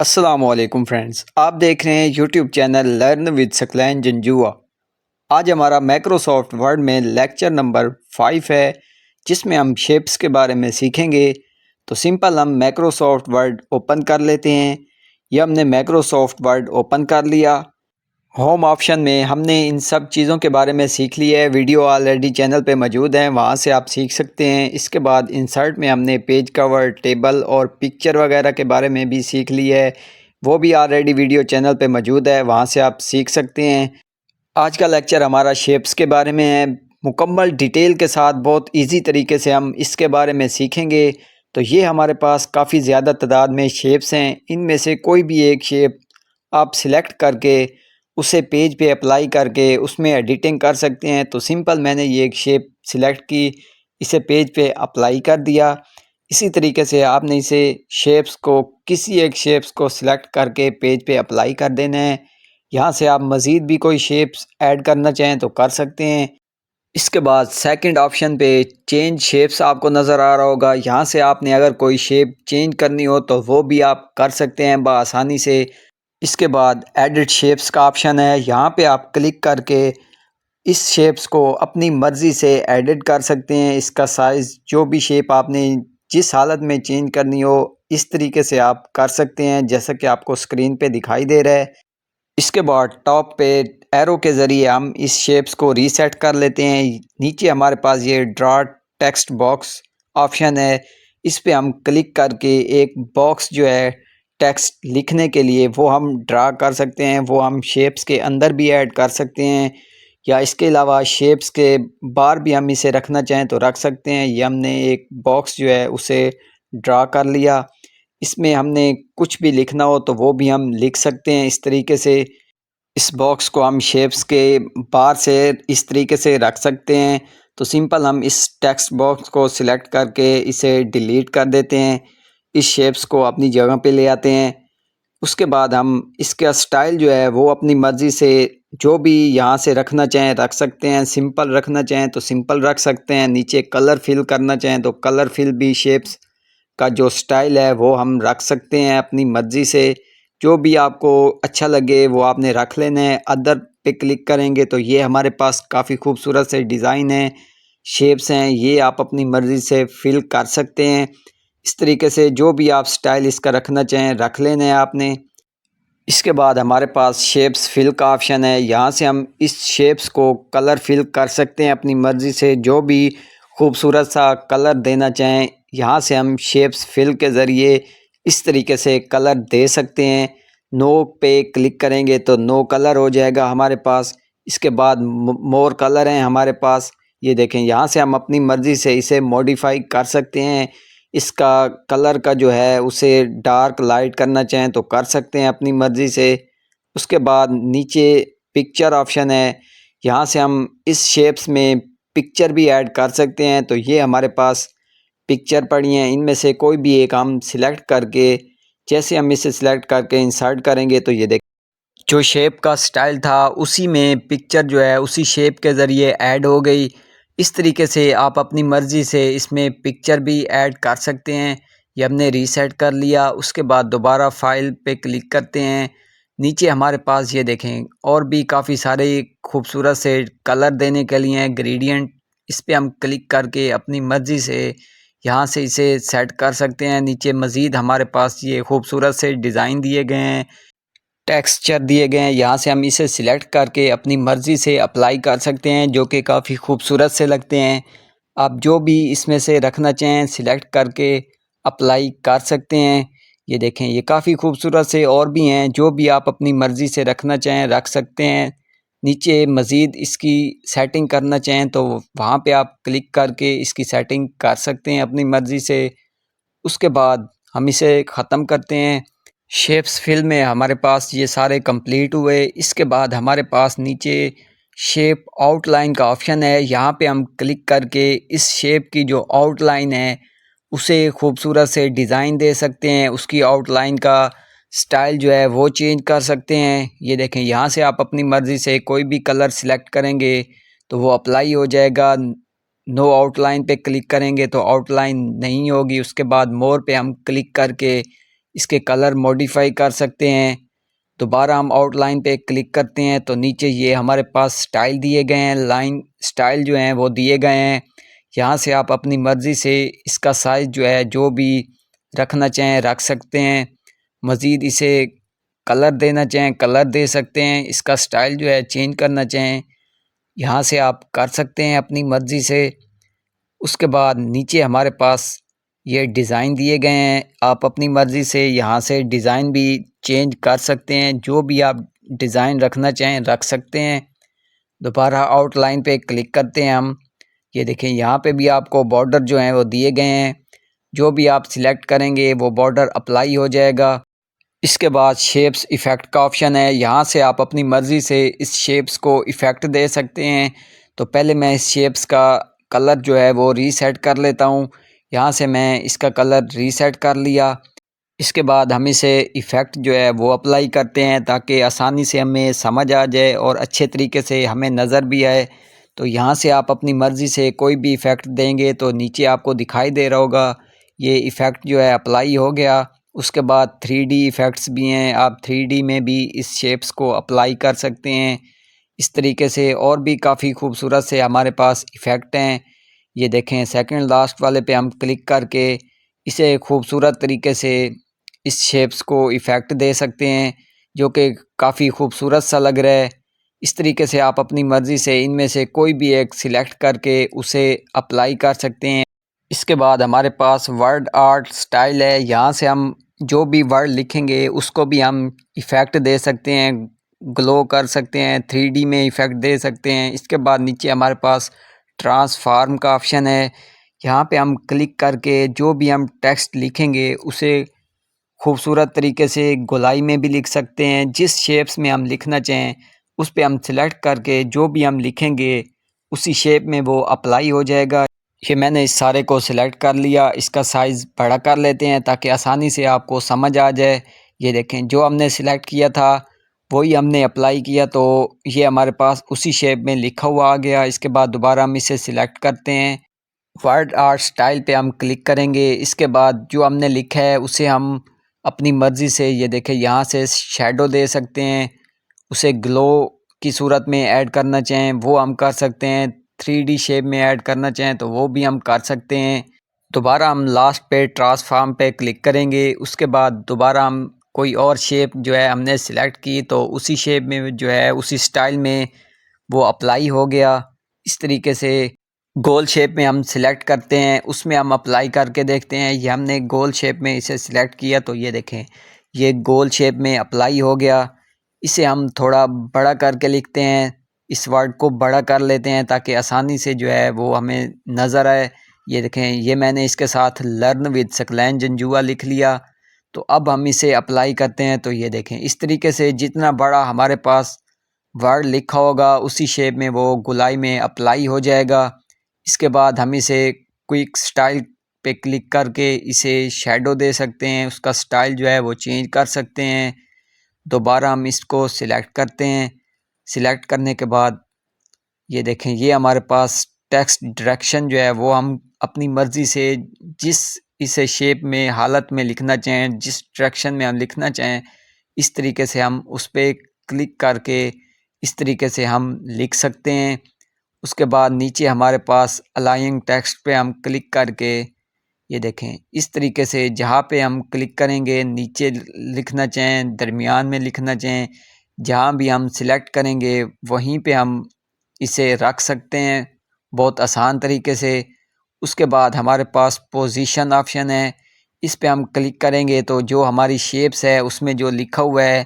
अस्सलामुअलैकुम फ्रेंड्स, आप देख रहे हैं YouTube channel learn with Saqlain Janjua. आज हमारा माइक्रोसॉफ्ट वर्ड में लेक्चर नंबर 5 है, जिसमें हम शेप्स के बारे में सीखेंगे। तो सिंपल हम माइक्रोसॉफ्ट वर्ड ओपन कर लेते हैं। यह हमने माइक्रोसॉफ्ट वर्ड ओपन कर लिया। होम ऑप्शन में हमने इन सब चीज़ों के बारे में सीख लिया है। वीडियो ऑलरेडी चैनल पे मौजूद है, वहाँ से आप सीख सकते हैं। इसके बाद इंसर्ट में हमने पेज कवर, टेबल और पिक्चर वगैरह के बारे में भी सीख लिया है। वो भी ऑलरेडी वीडियो चैनल पे मौजूद है, वहाँ से आप सीख सकते हैं। आज का लेक्चर हमारा शेप्स के बारे में है। मुकम्मल डिटेल के साथ बहुत इजी तरीके से हम इसके बारे में सीखेंगे। तो ये हमारे पास काफ़ी ज़्यादा तादाद में शेप्स हैं। इनमें से कोई भी एक शेप आप सिलेक्ट करके उसे पेज पे अप्लाई करके उसमें एडिटिंग कर सकते हैं। तो सिंपल मैंने ये एक शेप सिलेक्ट की, इसे पेज पे अप्लाई कर दिया। इसी तरीके से आपने इसे शेप्स को किसी एक शेप्स को सिलेक्ट करके पेज पे अप्लाई कर देना है। यहाँ से आप मज़ीद भी कोई शेप्स ऐड करना चाहें तो कर सकते हैं। इसके बाद सेकंड ऑप्शन पे चेंज शेप्स आपको नज़र आ रहा होगा। यहाँ से आपने अगर कोई शेप चेंज करनी हो तो वो भी आप कर सकते हैं बआसानी से। इसके बाद एडिट शेप्स का ऑप्शन है, यहाँ पे आप क्लिक करके इस शेप्स को अपनी मर्ज़ी से एडिट कर सकते हैं। इसका साइज़ जो भी शेप आपने जिस हालत में चेंज करनी हो इस तरीके से आप कर सकते हैं, जैसा कि आपको स्क्रीन पे दिखाई दे रहा है। इसके बाद टॉप पे एरो के ज़रिए हम इस शेप्स को रीसेट कर लेते हैं। नीचे हमारे पास ये ड्रा टेक्स्ट बॉक्स ऑप्शन है, इस पे हम क्लिक करके एक बॉक्स जो है टेक्स्ट लिखने के लिए वो हम ड्रा कर सकते हैं। वो हम शेप्स के अंदर भी ऐड कर सकते हैं, या इसके अलावा शेप्स के बाहर भी हम इसे रखना चाहें तो रख सकते हैं। ये हमने एक बॉक्स जो है उसे ड्रा कर लिया। इसमें हमने कुछ भी लिखना हो तो वो भी हम लिख सकते हैं इस तरीके से। इस बॉक्स को हम शेप्स के बाहर से इस तरीके से रख सकते हैं। तो सिंपल हम इस टेक्स्ट बॉक्स को सिलेक्ट करके इसे डिलीट कर देते हैं। इस शेप्स को अपनी जगह पे ले आते हैं। उसके बाद हम इसका स्टाइल जो है वो अपनी मर्ज़ी से जो भी यहाँ से रखना चाहें रख सकते हैं। सिंपल रखना चाहें तो सिंपल रख सकते हैं। नीचे कलर फिल करना चाहें तो कलर फिल भी शेप्स का जो स्टाइल है वो हम रख सकते हैं अपनी मर्ज़ी से। जो भी आपको अच्छा लगे वो आपने रख लेना है। अदर पे क्लिक करेंगे तो ये हमारे पास काफ़ी खूबसूरत से डिज़ाइन है, शेप्स हैं, ये आप अपनी मर्ज़ी से फिल कर सकते हैं। इस तरीके से जो भी आप स्टाइल इसका रखना चाहें रख लेना है आपने। इसके बाद हमारे पास शेप्स फिल का ऑप्शन है, यहाँ से हम इस शेप्स को कलर फिल कर सकते हैं अपनी मर्ज़ी से। जो भी खूबसूरत सा कलर देना चाहें यहाँ से हम शेप्स फिल के ज़रिए इस तरीके से कलर दे सकते हैं। नो पे क्लिक करेंगे तो नो कलर हो जाएगा हमारे पास। इसके बाद मोर कलर हैं हमारे पास, ये देखें, यहाँ से हम अपनी मर्ज़ी से इसे मॉडिफाई कर सकते हैं। इसका कलर का जो है उसे डार्क लाइट करना चाहें तो कर सकते हैं अपनी मर्ज़ी से। उसके बाद नीचे पिक्चर ऑप्शन है, यहाँ से हम इस शेप्स में पिक्चर भी ऐड कर सकते हैं। तो ये हमारे पास पिक्चर पड़ी हैं, इनमें से कोई भी एक हम सिलेक्ट करके, जैसे हम इसे सिलेक्ट करके इंसर्ट करेंगे तो ये देख जो शेप का स्टाइल था उसी में पिक्चर जो है उसी शेप के ज़रिए ऐड हो गई। इस तरीके से आप अपनी मर्ज़ी से इसमें पिक्चर भी ऐड कर सकते हैं। ये हमने रीसेट कर लिया। उसके बाद दोबारा फाइल पे क्लिक करते हैं। नीचे हमारे पास ये देखें और भी काफ़ी सारे खूबसूरत से कलर देने के लिए हैं, ग्रेडियंट। इस पे हम क्लिक करके अपनी मर्ज़ी से यहाँ से इसे सेट कर सकते हैं। नीचे मज़ीद हमारे पास ये खूबसूरत से डिज़ाइन दिए गए हैं, टेक्सचर दिए गए हैं। यहाँ से हम इसे सिलेक्ट करके अपनी मर्ज़ी से अप्लाई कर सकते हैं, जो कि काफ़ी खूबसूरत से लगते हैं। आप जो भी इसमें से रखना चाहें सिलेक्ट करके अप्लाई कर सकते हैं। ये देखें, ये काफ़ी खूबसूरत से और भी हैं, जो भी आप अपनी मर्ज़ी से रखना चाहें रख सकते हैं। नीचे मज़ीद इसकी सेटिंग करना चाहें तो वहाँ पे आप क्लिक करके इसकी सेटिंग कर सकते हैं अपनी मर्ज़ी से। उसके बाद हम इसे ख़त्म करते हैं। शेप्स फिल में हमारे पास ये सारे कंप्लीट हुए। इसके बाद हमारे पास नीचे शेप आउटलाइन का ऑप्शन है, यहाँ पे हम क्लिक करके इस शेप की जो आउटलाइन है उसे खूबसूरत से डिज़ाइन दे सकते हैं। उसकी आउटलाइन का स्टाइल जो है वो चेंज कर सकते हैं। ये देखें, यहाँ से आप अपनी मर्ज़ी से कोई भी कलर सिलेक्ट करेंगे तो वो अप्लाई हो जाएगा। नो आउटलाइन पे क्लिक करेंगे तो आउटलाइन नहीं होगी। उसके बाद मोर पे हम क्लिक करके इसके कलर मॉडिफाई कर सकते हैं। दोबारा हम आउटलाइन पे क्लिक करते हैं तो नीचे ये हमारे पास स्टाइल दिए गए हैं, लाइन स्टाइल जो हैं वो दिए गए हैं। यहाँ से आप अपनी मर्ज़ी से इसका साइज़ जो है जो भी रखना चाहें रख सकते हैं। मज़ीद इसे कलर देना चाहें कलर दे सकते हैं। इसका स्टाइल जो है चेंज करना चाहें यहाँ से आप कर सकते हैं अपनी मर्ज़ी से। उसके बाद नीचे हमारे पास ये डिज़ाइन दिए गए हैं, आप अपनी मर्ज़ी से यहाँ से डिज़ाइन भी चेंज कर सकते हैं। जो भी आप डिज़ाइन रखना चाहें रख सकते हैं। दोबारा आउटलाइन पे क्लिक करते हैं हम। ये देखें यहाँ पे भी आपको बॉर्डर जो हैं वो दिए गए हैं। जो भी आप सिलेक्ट करेंगे वो बॉर्डर अप्लाई हो जाएगा। इसके बाद शेप्स इफ़ेक्ट का ऑप्शन है, यहाँ से आप अपनी मर्ज़ी से इस शेप्स को इफ़ेक्ट दे सकते हैं। तो पहले मैं इस शेप्स का कलर जो है वो रीसेट कर लेता हूँ। यहाँ से मैं इसका कलर रीसेट कर लिया। इसके बाद हम इसे इफ़ेक्ट जो है वो अप्लाई करते हैं ताकि आसानी से हमें समझ आ जाए और अच्छे तरीके से हमें नज़र भी आए। तो यहाँ से आप अपनी मर्ज़ी से कोई भी इफ़ेक्ट देंगे तो नीचे आपको दिखाई दे रहा होगा ये इफ़ेक्ट जो है अप्लाई हो गया। उसके बाद 3D इफ़ेक्ट्स भी हैं, आप 3D में भी इस शेप्स को अप्लाई कर सकते हैं। इस तरीके से और भी काफ़ी खूबसूरत से हमारे पास इफ़ेक्ट हैं। ये देखें सेकंड लास्ट वाले पे हम क्लिक करके इसे खूबसूरत तरीके से इस शेप्स को इफ़ेक्ट दे सकते हैं जो कि काफ़ी खूबसूरत सा लग रहा है। इस तरीके से आप अपनी मर्ज़ी से इनमें से कोई भी एक सिलेक्ट करके उसे अप्लाई कर सकते हैं। इसके बाद हमारे पास वर्ड आर्ट स्टाइल है, यहाँ से हम जो भी वर्ड लिखेंगे उसको भी हम इफ़ेक्ट दे सकते हैं, ग्लो कर सकते हैं, 3D में इफ़ेक्ट दे सकते हैं। इसके बाद नीचे हमारे पास ट्रांसफॉर्म का ऑप्शन है, यहाँ पे हम क्लिक करके जो भी हम टेक्स्ट लिखेंगे उसे खूबसूरत तरीके से गोलाई में भी लिख सकते हैं। जिस शेप्स में हम लिखना चाहें उस पे हम सिलेक्ट करके जो भी हम लिखेंगे उसी शेप में वो अप्लाई हो जाएगा। ये मैंने इस सारे को सिलेक्ट कर लिया। इसका साइज़ बड़ा कर लेते हैं ताकि आसानी से आपको समझ आ जाए। ये देखें जो हमने सिलेक्ट किया था वही हमने अप्लाई किया तो ये हमारे पास उसी शेप में लिखा हुआ आ गया। इसके बाद दोबारा हम इसे सिलेक्ट करते हैं, वर्ड आर्ट स्टाइल पे हम क्लिक करेंगे। इसके बाद जो हमने लिखा है उसे हम अपनी मर्ज़ी से ये देखें यहाँ से शैडो दे सकते हैं, उसे ग्लो की सूरत में ऐड करना चाहें वो हम कर सकते हैं, 3D शेप में ऐड करना चाहें तो वो भी हम कर सकते हैं। दोबारा हम लास्ट पे ट्रांसफॉर्म पे क्लिक करेंगे। उसके बाद दोबारा हम कोई और शेप जो है हमने सिलेक्ट की तो उसी शेप में जो है उसी स्टाइल में वो अप्लाई हो गया। इस तरीके से गोल शेप में हम सिलेक्ट करते हैं, उसमें हम अप्लाई करके देखते हैं। ये हमने गोल शेप में इसे सिलेक्ट किया तो ये देखें ये गोल शेप में अप्लाई हो गया। इसे हम थोड़ा बड़ा करके लिखते हैं, इस वर्ड को बड़ा कर लेते हैं ताकि आसानी से जो है वो हमें नज़र आए। ये देखें ये मैंने इसके साथ लर्न विद सकलैन जंजुआ लिख लिया। तो अब हम इसे अप्लाई करते हैं तो ये देखें इस तरीके से जितना बड़ा हमारे पास वर्ड लिखा होगा उसी शेप में वो गोलाई में अप्लाई हो जाएगा। इसके बाद हम इसे क्विक स्टाइल पे क्लिक करके इसे शैडो दे सकते हैं, उसका स्टाइल जो है वो चेंज कर सकते हैं। दोबारा हम इसको सिलेक्ट करते हैं, सिलेक्ट करने के बाद ये देखें ये हमारे पास टेक्स्ट डायरेक्शन जो है वो हम अपनी मर्ज़ी से जिस इसे शेप में हालत में लिखना चाहें, जिस डायरेक्शन में हम लिखना चाहें इस तरीके से हम उस पर क्लिक करके इस तरीके से हम लिख सकते हैं। उसके बाद नीचे हमारे पास अलाइन टेक्स्ट पे हम क्लिक करके ये देखें इस तरीके से जहाँ पे हम क्लिक करेंगे नीचे लिखना चाहें, दरमियान में लिखना चाहें, जहाँ भी हम सिलेक्ट करेंगे वहीं पे हम इसे रख सकते हैं बहुत आसान तरीके से। उसके बाद हमारे पास पोजीशन ऑप्शन है, इस पे हम क्लिक करेंगे तो जो हमारी शेप्स है उसमें जो लिखा हुआ है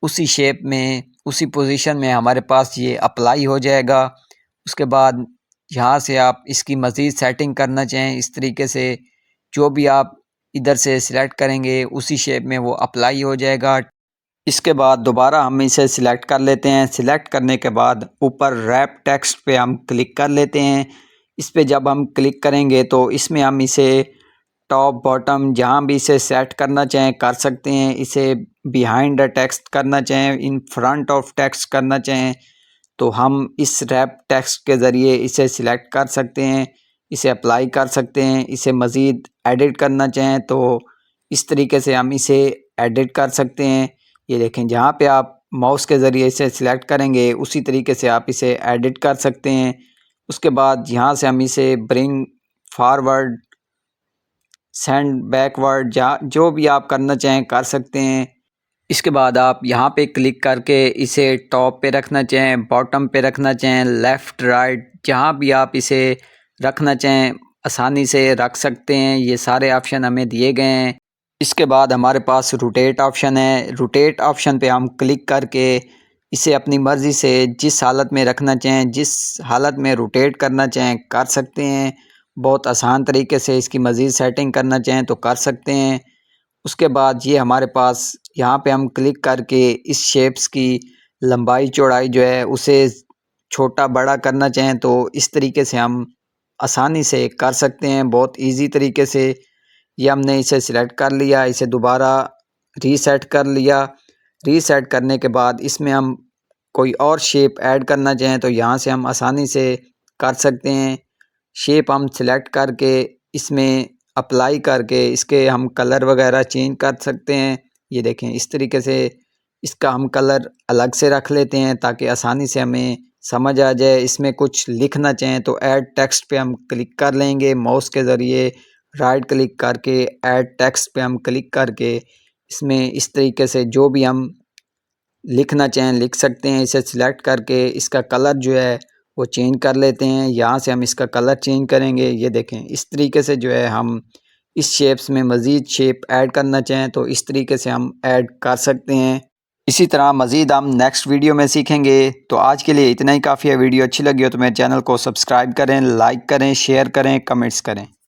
उसी शेप में उसी पोजीशन में हमारे पास ये अप्लाई हो जाएगा। उसके बाद यहाँ से आप इसकी मज़ीद सेटिंग करना चाहें इस तरीके से जो भी आप इधर से सिलेक्ट करेंगे उसी शेप में वो अप्लाई हो जाएगा। इसके बाद दोबारा हम इसे सिलेक्ट कर लेते हैं, सिलेक्ट करने के बाद ऊपर रैप टेक्स्ट पे हम क्लिक कर लेते हैं। इस पे जब हम क्लिक करेंगे तो इसमें हम इसे टॉप बॉटम जहाँ भी इसे सेट करना चाहें कर सकते हैं। इसे बिहाइंड द टेक्स्ट करना चाहें, इन फ्रंट ऑफ टेक्स्ट करना चाहें तो हम इस रैप टेक्स्ट के ज़रिए इसे सिलेक्ट कर सकते हैं, इसे अप्लाई कर सकते हैं। इसे मज़ीद एडिट करना चाहें तो इस तरीके से हम इसे एडिट कर सकते हैं। ये देखें, जहाँ पे आप माउस के ज़रिए इसे सिलेक्ट करेंगे उसी तरीके से आप इसे एडिट कर सकते हैं। उसके बाद यहाँ से हम इसे ब्रिंग फॉरवर्ड, सेंड बैकवर्ड, जहाँ जो भी आप करना चाहें कर सकते हैं। इसके बाद आप यहाँ पे क्लिक करके इसे टॉप पे रखना चाहें, बॉटम पे रखना चाहें, लेफ़्ट राइट, जहाँ भी आप इसे रखना चाहें आसानी से रख सकते हैं। ये सारे ऑप्शन हमें दिए गए हैं। इसके बाद हमारे पास रोटेट ऑप्शन है। रोटेट ऑप्शन पे हम क्लिक करके इसे अपनी मर्ज़ी से जिस हालत में रखना चाहें, जिस हालत में रोटेट करना चाहें कर सकते हैं। बहुत आसान तरीके से इसकी मज़ीद सेटिंग करना चाहें तो कर सकते हैं। उसके बाद ये हमारे पास यहाँ पे हम क्लिक करके इस शेप्स की लंबाई चौड़ाई जो है उसे छोटा बड़ा करना चाहें तो इस तरीके से हम आसानी से कर सकते हैं, बहुत इजी तरीके से। ये हमने इसे सिलेक्ट कर लिया, इसे दोबारा रीसेट कर लिया। रीसेट करने के बाद इसमें हम कोई और शेप ऐड करना चाहें तो यहाँ से हम आसानी से कर सकते हैं। शेप हम सिलेक्ट करके इसमें अप्लाई करके इसके हम कलर वगैरह चेंज कर सकते हैं। ये देखें, इस तरीके से इसका हम कलर अलग से रख लेते हैं ताकि आसानी से हमें समझ आ जाए। इसमें कुछ लिखना चाहें तो ऐड टेक्स्ट पे हम क्लिक कर लेंगे माउस के ज़रिए, राइट क्लिक करके ऐड टेक्स्ट पे हम क्लिक करके इसमें इस तरीके से जो भी हम लिखना चाहें लिख सकते हैं। इसे सिलेक्ट करके इसका कलर जो है वो चेंज कर लेते हैं। यहाँ से हम इसका कलर चेंज करेंगे। ये देखें, इस तरीके से जो है हम इस शेप्स में मज़ीद शेप ऐड करना चाहें तो इस तरीके से हम ऐड कर सकते हैं। इसी तरह मज़ीद हम नेक्स्ट वीडियो में सीखेंगे। तो आज के लिए इतना ही काफ़ी है। वीडियो अच्छी लगी हो तो मेरे चैनल को सब्सक्राइब करें, लाइक करें, शेयर करें, कमेंट्स करें।